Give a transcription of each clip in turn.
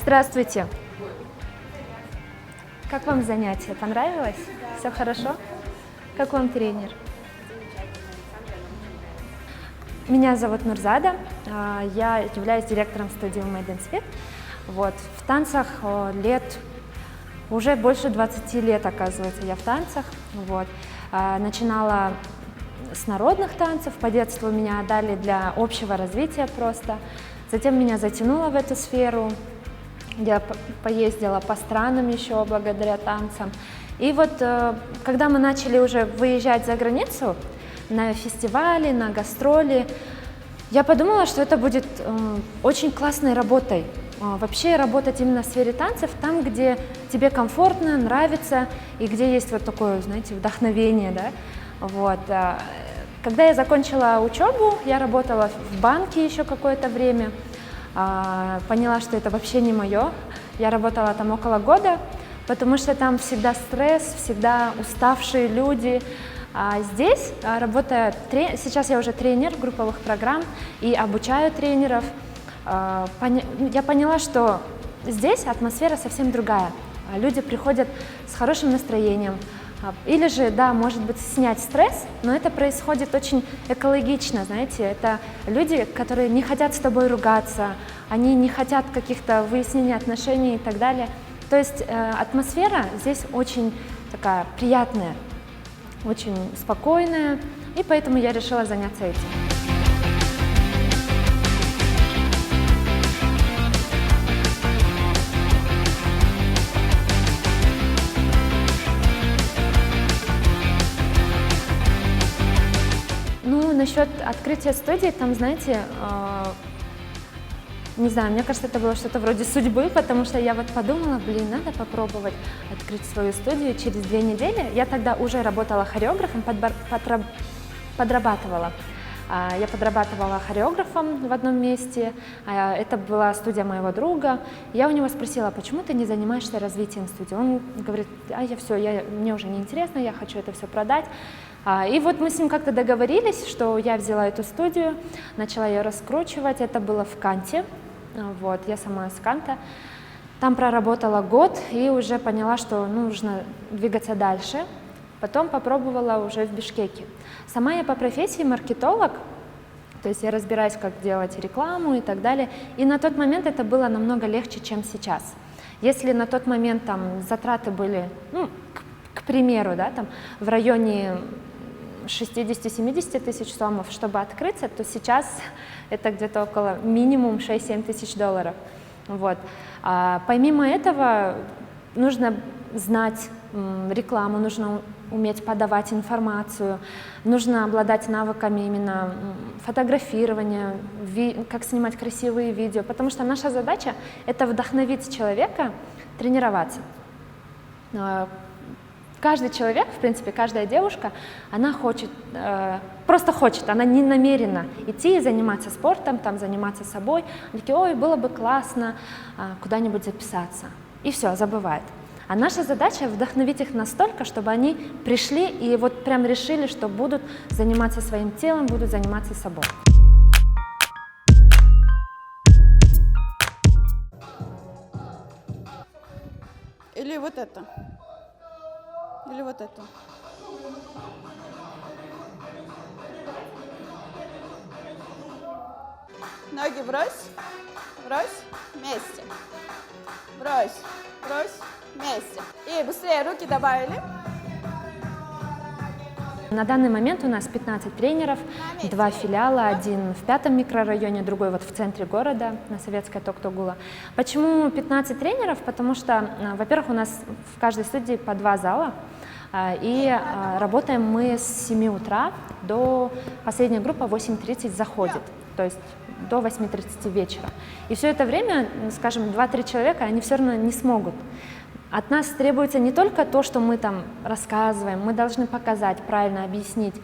Здравствуйте. Как вам занятие? Понравилось? Все хорошо? Как вам тренер? Меня зовут Нурзада, я являюсь директором студии Made in Sweet. Вот. В танцах уже больше 20 лет, оказывается, я в танцах. Вот. Начинала с народных танцев, по детству меня отдали для общего развития просто. Затем меня затянуло в эту сферу, я поездила по странам еще благодаря танцам. И вот когда мы начали уже выезжать за границу, на фестивали, на гастроли, я подумала, что это будет очень классной работой. Вообще работать именно в сфере танцев, там, где тебе комфортно, нравится, и где есть вот такое, знаете, вдохновение, да? Вот. Когда я закончила учебу, я работала в банке еще какое-то время, поняла, что это вообще не мое. Я работала там около года, потому что там всегда стресс, всегда уставшие люди. А здесь, работая, сейчас я уже тренер групповых программ и обучаю тренеров, я поняла, что здесь атмосфера совсем другая. Люди приходят с хорошим настроением, или же, да, может быть, снять стресс, но это происходит очень экологично, знаете, это люди, которые не хотят с тобой ругаться, они не хотят каких-то выяснений отношений и так далее. То есть атмосфера здесь очень такая приятная, очень спокойная, и поэтому я решила заняться этим. Ну, насчет открытия студии, там, знаете, не знаю, мне кажется, это было что-то вроде судьбы, потому что я вот подумала, надо попробовать открыть свою студию через 2 недели. Я тогда уже работала хореографом, подрабатывала. Я подрабатывала хореографом в одном месте, это была студия моего друга. Я у него спросила, почему ты не занимаешься развитием студии? Он говорит, мне уже не интересно, я хочу это все продать. И вот мы с ним как-то договорились, что я взяла эту студию, начала ее раскручивать, это было в Канте, вот, я сама из Канта. Там проработала год и уже поняла, что нужно двигаться дальше. Потом попробовала уже в Бишкеке. Сама я по профессии маркетолог, то есть я разбираюсь, как делать рекламу и так далее. И на тот момент это было намного легче, чем сейчас. Если на тот момент там затраты были, к примеру, да, там, в районе 60-70 тысяч сомов, чтобы открыться, то сейчас это где-то около минимум 6-7 тысяч долларов. Вот. Помимо этого нужно знать рекламу, нужно уметь подавать информацию, нужно обладать навыками именно фотографирования, как снимать красивые видео, потому что наша задача – это вдохновить человека тренироваться. Каждый человек, в принципе, каждая девушка, она просто хочет, она не намерена идти и заниматься спортом, там, заниматься собой. Они такие, ой, было бы классно куда-нибудь записаться. И все, забывает. А наша задача вдохновить их настолько, чтобы они пришли и вот прям решили, что будут заниматься своим телом, будут заниматься собой. Или вот это. Или вот это. Ноги брось, брось, вместе. Брось, брось, вместе. И быстрее руки добавили. На данный момент у нас 15 тренеров, 2 филиала, один в 5-м микрорайоне, другой вот в центре города, на Советской Токтогула. Почему 15 тренеров? Потому что, во-первых, у нас в каждой студии по 2 зала, и работаем мы с 7 утра до последняя группа 8:30 заходит, то есть до 8:30 вечера. И все это время, скажем, 2-3 человека, они все равно не смогут. От нас требуется не только то, что мы там рассказываем, мы должны показать, правильно объяснить.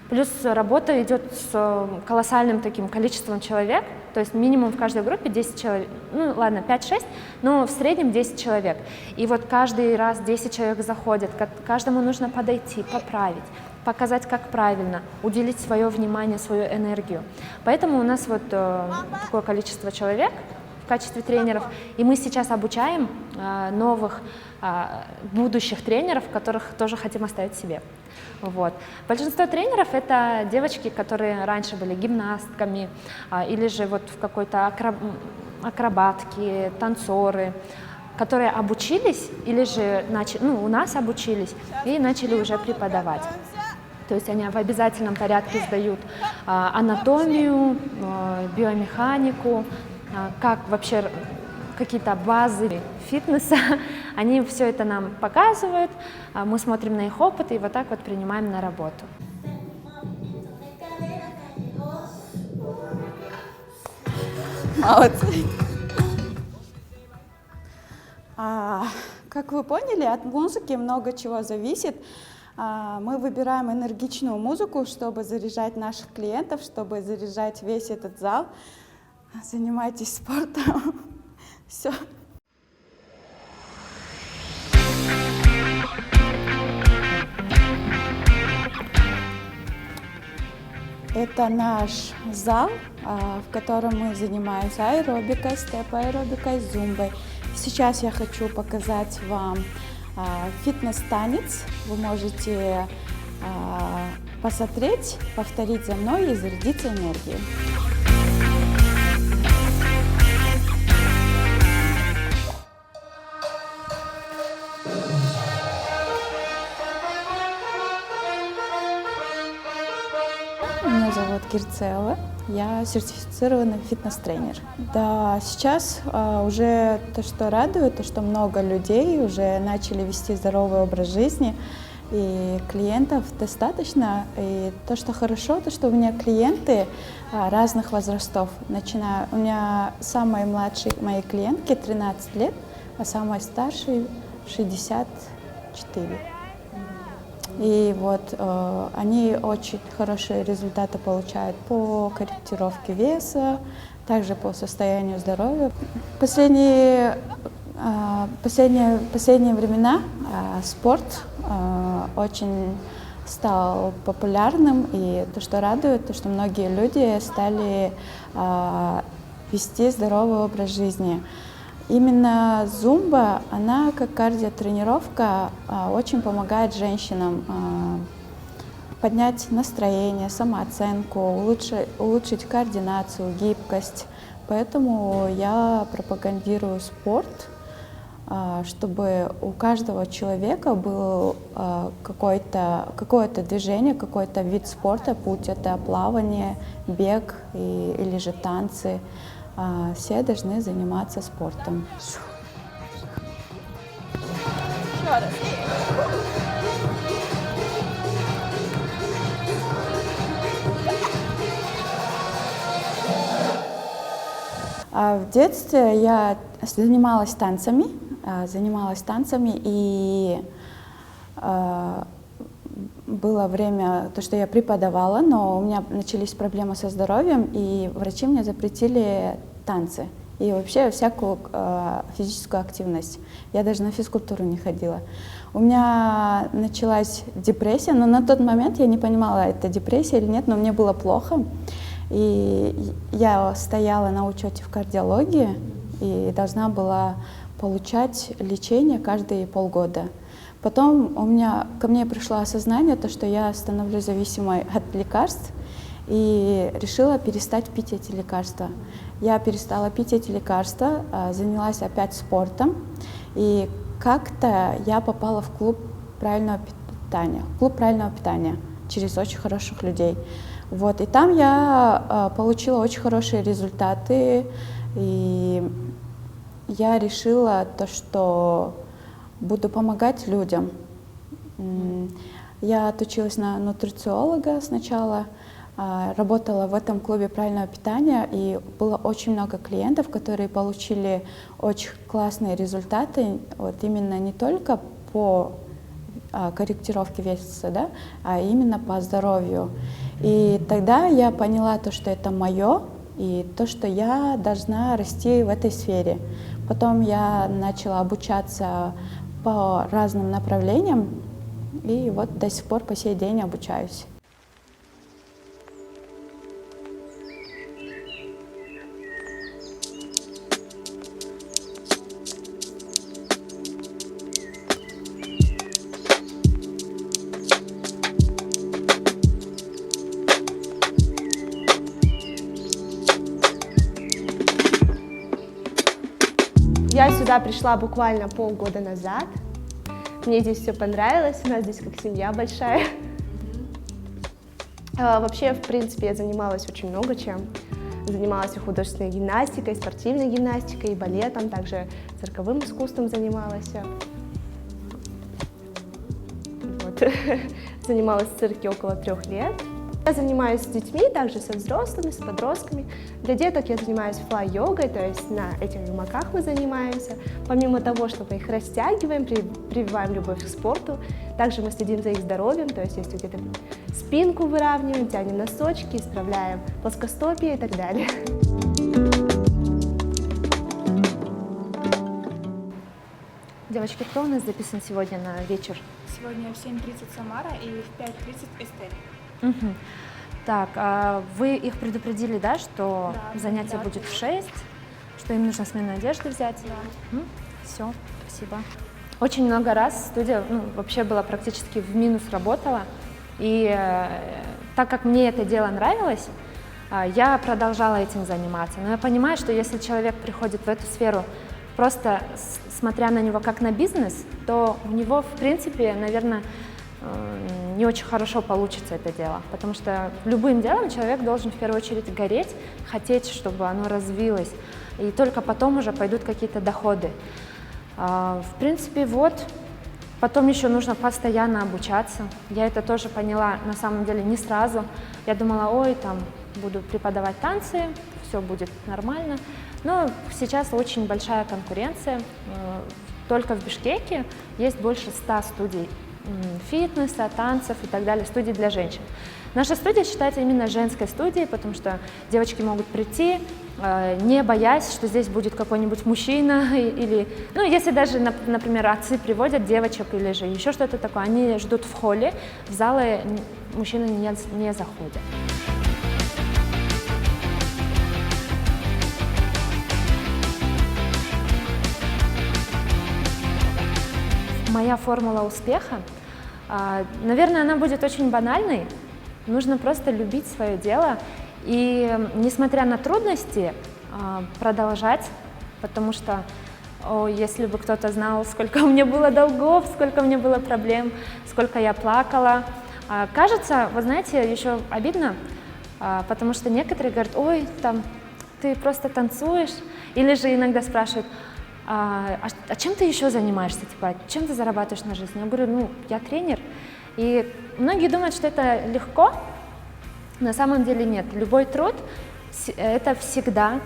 Плюс работа идет с колоссальным таким количеством человек, то есть минимум в каждой группе 10 человек, 5-6, но в среднем 10 человек. И вот каждый раз 10 человек заходят, каждому нужно подойти, поправить, показать, как правильно, уделить свое внимание, свою энергию. Поэтому у нас вот такое количество человек. в качестве тренеров. И мы сейчас обучаем новых будущих тренеров, которых тоже хотим оставить себе. Вот. Большинство тренеров — это девочки, которые раньше были гимнастками или же вот в какой-то акробатке, танцоры, которые обучились или же у нас обучились и начали уже преподавать. То есть они в обязательном порядке сдают анатомию, биомеханику, как вообще какие-то базы фитнеса. Они все это нам показывают, мы смотрим на их опыт и вот так вот принимаем на работу. Молодцы. Как вы поняли, от музыки много чего зависит. Мы выбираем энергичную музыку, чтобы заряжать наших клиентов, чтобы заряжать весь этот зал. Занимайтесь спортом. Все. Это наш зал, в котором мы занимаемся аэробикой, степ-аэробикой, зумбой. Сейчас я хочу показать вам фитнес-танец. Вы можете посмотреть, повторить за мной и зарядиться энергией. Меня зовут Кирцелла, я сертифицированный фитнес-тренер. Да, сейчас уже то, что радует, то, что много людей уже начали вести здоровый образ жизни, и клиентов достаточно. И то, что хорошо, то, что у меня клиенты разных возрастов. У меня самой младшей моей клиентке 13 лет, а самой старшей 64. И вот они очень хорошие результаты получают по корректировке веса, также по состоянию здоровья. В последние времена спорт очень стал популярным, и то, что радует, то, что многие люди стали вести здоровый образ жизни. Именно зумба, она как кардиотренировка очень помогает женщинам поднять настроение, самооценку, улучшить координацию, гибкость. Поэтому я пропагандирую спорт, чтобы у каждого человека был какое-то движение, какой-то вид спорта, будь это плавание, бег или же танцы. Все должны заниматься спортом. Еще раз. В детстве я занималась танцами и было время, то, что я преподавала, но у меня начались проблемы со здоровьем, и врачи мне запретили танцы и вообще всякую физическую активность. Я даже на физкультуру не ходила. У меня началась депрессия, но на тот момент я не понимала, это депрессия или нет, но мне было плохо. И я стояла на учете в кардиологии и должна была получать лечение каждые полгода. Потом ко мне пришло осознание, что я становлюсь зависимой от лекарств, и решила перестать пить эти лекарства. Я перестала пить эти лекарства, занялась опять спортом, и как-то я попала в клуб правильного питания через очень хороших людей. Вот, и там я получила очень хорошие результаты, и я решила что буду помогать людям. Я отучилась на нутрициолога сначала, работала в этом клубе правильного питания, и было очень много клиентов, которые получили очень классные результаты, вот именно не только по корректировке веса, да, а именно по здоровью. И тогда я поняла что это мое, и что я должна расти в этой сфере. Потом я начала обучаться по разным направлениям, и вот до сих пор по сей день обучаюсь. сюда пришла буквально полгода назад. Мне здесь все понравилось, у нас здесь как семья большая. Вообще, в принципе, я занималась очень много чем. Занималась и художественной гимнастикой, и спортивной гимнастикой, и балетом, также цирковым искусством занималась. Вот. Занималась в цирке около 3 лет. Я занимаюсь с детьми, также со взрослыми, с подростками. Для деток я занимаюсь флай-йогой, то есть на этих гамаках мы занимаемся. Помимо того, что мы их растягиваем, прививаем любовь к спорту, также мы следим за их здоровьем, то есть если где-то спинку выравниваем, тянем носочки, исправляем плоскостопие и так далее. Девочки, кто у нас записан сегодня на вечер? Сегодня в 7:30 Самара и в 5:30 Эстель. Мгм. Так, вы их предупредили, да, что Да, занятие да. будет в 6, что им нужно сменную одежду взять? Да. Все, спасибо. Очень много раз студия вообще была практически в минус работала, и так как мне это дело нравилось, я продолжала этим заниматься. Но я понимаю, что если человек приходит в эту сферу просто смотря на него как на бизнес, то у него, в принципе, наверное, не очень хорошо получится это дело, потому что любым делом человек должен в первую очередь гореть, хотеть, чтобы оно развилось, и только потом уже пойдут какие-то доходы. В принципе, вот, потом еще нужно постоянно обучаться. Я это тоже поняла, на самом деле, не сразу. Я думала, ой, там, буду преподавать танцы, все будет нормально. Но сейчас очень большая конкуренция. Только в Бишкеке есть больше 100 студий фитнеса, танцев и так далее, студий для женщин. Наша студия считается именно женской студией, потому что девочки могут прийти, не боясь, что здесь будет какой-нибудь мужчина или, ну, если даже, например, отцы приводят девочек или же еще что-то такое, они ждут в холле, в залы мужчины не заходят. Моя формула успеха, наверное, она будет очень банальной. Нужно просто любить свое дело и, несмотря на трудности, продолжать, потому что, если бы кто-то знал, сколько у меня было долгов, сколько у меня было проблем, сколько я плакала. Кажется, вы знаете, еще обидно, потому что некоторые говорят, ой, там, ты просто танцуешь, или же иногда спрашивают, а чем ты еще занимаешься, типа, чем ты зарабатываешь на жизнь? Я говорю, ну, я тренер. И многие думают, что это легко, на самом деле нет. Любой труд это всегда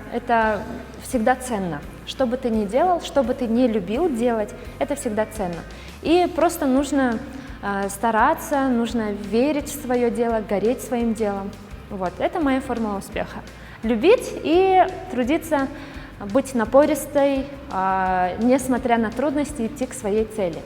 ценно. Что бы ты ни делал, что бы ты ни любил делать, это всегда ценно. И просто нужно стараться, нужно верить в свое дело, гореть своим делом. Вот, это моя формула успеха. Любить и трудиться, быть напористой, несмотря на трудности, идти к своей цели.